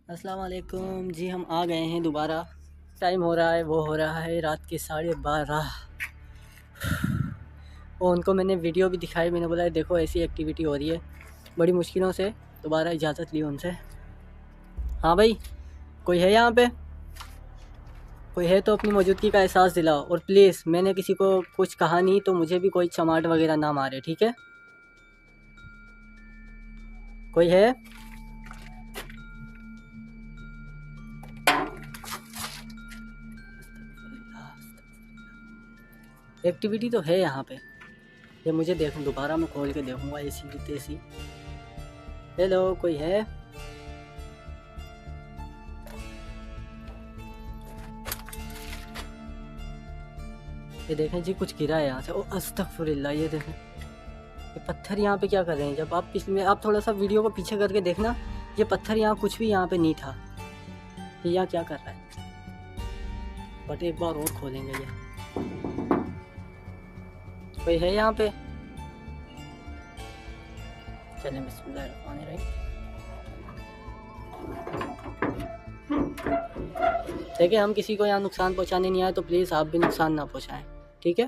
अस्सलाम वालेकुम जी। हम आ गए हैं दोबारा। टाइम हो रहा है, वो हो रहा है रात के 12:30। और उनको मैंने वीडियो भी दिखाई। मैंने बोला देखो ऐसी एक्टिविटी हो रही है। बड़ी मुश्किलों से दोबारा इजाज़त ली उनसे। हाँ भाई, कोई है यहाँ पे? कोई है तो अपनी मौजूदगी का एहसास दिलाओ। और प्लीज़, मैंने किसी को कुछ कहा नहीं तो मुझे भी कोई चमाट वगैरह ना मारे, ठीक है? कोई है? एक्टिविटी तो है यहाँ पे। ये मुझे देखूँ, दोबारा मैं खोल के देखूँगा ऐसी की तैसी। हेलो, कोई है? ये देखें जी, कुछ गिरा है यहाँ से। ओ अस्तगफुरुल्लाह, ये देखें ये पत्थर यहाँ पे क्या कर रहे हैं। जब आप पिछले आप थोड़ा सा वीडियो को पीछे करके देखना, ये पत्थर यहाँ कुछ भी यहाँ पे नहीं था। ये यहाँ क्या कर रहा है? बट एक बार और खोलेंगे। ये कोई है यहाँ पे? चलें, बिस्मिल्लाहिर्रहमानिर्रहीम। देखिए, हम किसी को यहाँ नुकसान पहुँचाने नहीं आए, तो प्लीज़ आप भी नुकसान ना पहुँचाएं, ठीक है?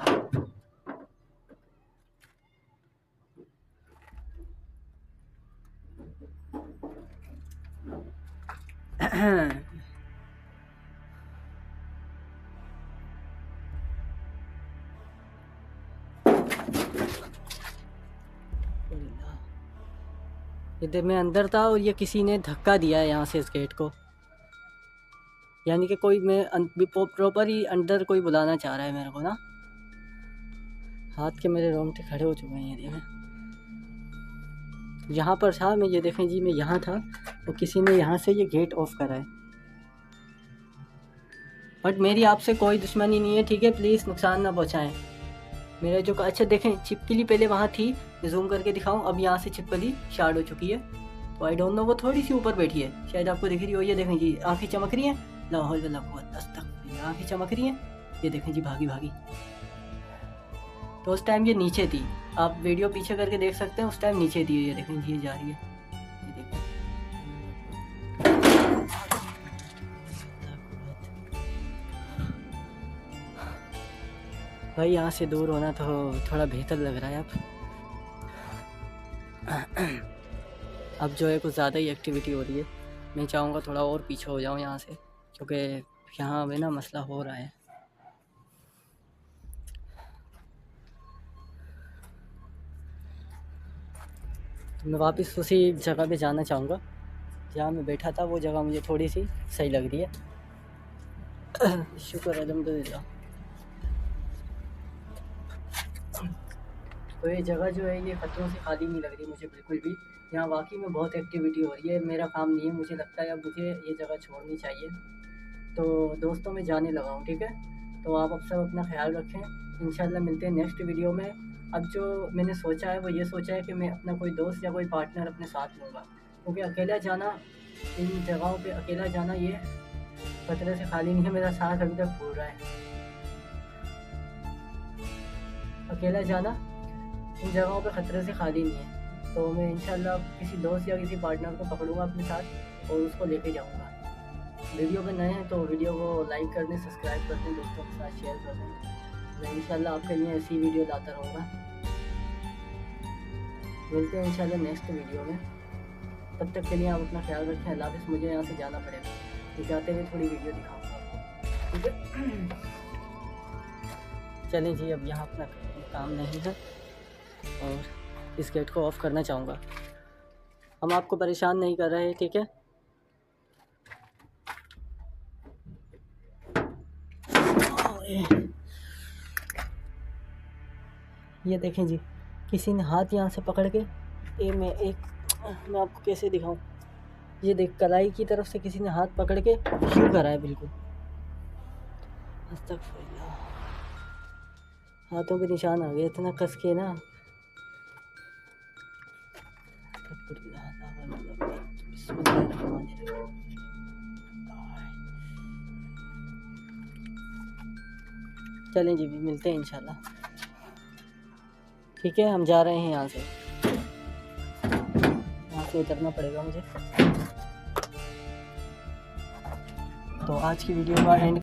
इधर मैं अंदर था और ये किसी ने धक्का दिया है यहाँ से इस गेट को। यानी कि कोई मैं प्रॉपर ही अंदर कोई बुलाना चाह रहा है मेरे को ना। हाथ के मेरे रोंगटे खड़े हो चुके हैं। ये देखें, यहाँ पर था मैं। ये देखें जी, मैं यहाँ था तो किसी ने यहाँ से ये गेट ऑफ करा है। बट मेरी आपसे कोई दुश्मनी नहीं है, ठीक है? प्लीज़ नुकसान ना पहुँचाएं मेरे जो। अच्छा देखें, छिपकली पहले वहाँ थी, जूम करके दिखाऊं। अब यहाँ से छिपकली शार्ट हो चुकी है। तो आई डोंट नो, वो थोड़ी सी ऊपर बैठी है, शायद आपको दिख रही हो। ये देखें जी, आंखें चमक रही हैं। ला हौल वला कुव्वत अस्तगफिरुल्लाह, आंखें चमक रही हैं। ये देखें जी, भागी भागी। तो उस टाइम ये नीचे थी। आप वीडियो पीछे करके देख सकते हैं, उस टाइम नीचे थी। ये देखें जी, ये जा रही है। ये देखें, भाई यहाँ से दूर होना तो थोड़ा बेहतर लग रहा है अब। अब जो है कुछ ज़्यादा ही एक्टिविटी हो रही है। मैं चाहूँगा थोड़ा और पीछे हो जाऊँ यहाँ से, क्योंकि यहाँ में ना मसला हो रहा है। तो मैं वापस उसी जगह पे जाना चाहूँगा जहाँ मैं बैठा था। वो जगह मुझे थोड़ी सी सही लग रही है। शुक्र अल्हम्दुलिल्लाह। तो ये जगह जो है, ये ख़तरों से खाली नहीं लग रही मुझे बिल्कुल भी। यहाँ वाकई में बहुत एक्टिविटी हो रही है। मेरा काम नहीं है, मुझे लगता है अब मुझे ये जगह छोड़नी चाहिए। तो दोस्तों, मैं जाने लगा हूँ, ठीक है? तो आप अब सब अपना ख्याल रखें। इंशाल्लाह मिलते हैं नेक्स्ट वीडियो में। अब जो मैंने सोचा है वो ये सोचा है कि मैं अपना कोई दोस्त या कोई पार्टनर अपने साथ लूँगा, क्योंकि अकेला जाना, इन जगहों पे अकेला जाना ये खतरे से खाली नहीं है। मेरा साथ अभी तक भूल रहा है। अकेला जाना इन जगहों पे ख़तरे से खाली नहीं है। तो मैं इंशाल्लाह किसी दोस्त या किसी पार्टनर को पकड़ूंगा अपने साथ और उसको लेके जाऊंगा। वीडियो पे नए हैं तो वीडियो को लाइक कर दें, सब्सक्राइब कर दें, दोस्तों के साथ शेयर कर दें। मैं इंशाल्लाह आपके लिए ऐसी वीडियो लाता रहूँगा। मिलते हैं इंशाल्लाह नेक्स्ट वीडियो में। तब तक के लिए आप अपना ख्याल रखें। अल्लाह हाफ़िज़। मुझे यहाँ से जाना पड़ेगा, तो जाते हुए थोड़ी वीडियो दिखाऊँगा आपको, ठीक है? चलें जी, अब यहाँ अपना काम नहीं है और इस गेट को ऑफ़ करना चाहूँगा। हम आपको परेशान नहीं कर रहे, ठीक है? ये देखें जी, किसी ने हाथ यहाँ से पकड़ के मैं आपको कैसे दिखाऊं। ये देख, कलाई की तरफ से किसी ने हाथ पकड़ के यूँ करा है बिल्कुल। अस्तगफुरुल्लाह, हाथों पे निशान आ गए इतना कस के ना। चलें जी, मिलते हैं इंशाल्लाह, ठीक है? हम जा रहे हैं यहाँ से उतरना पड़ेगा मुझे। तो आज की वीडियो का एंड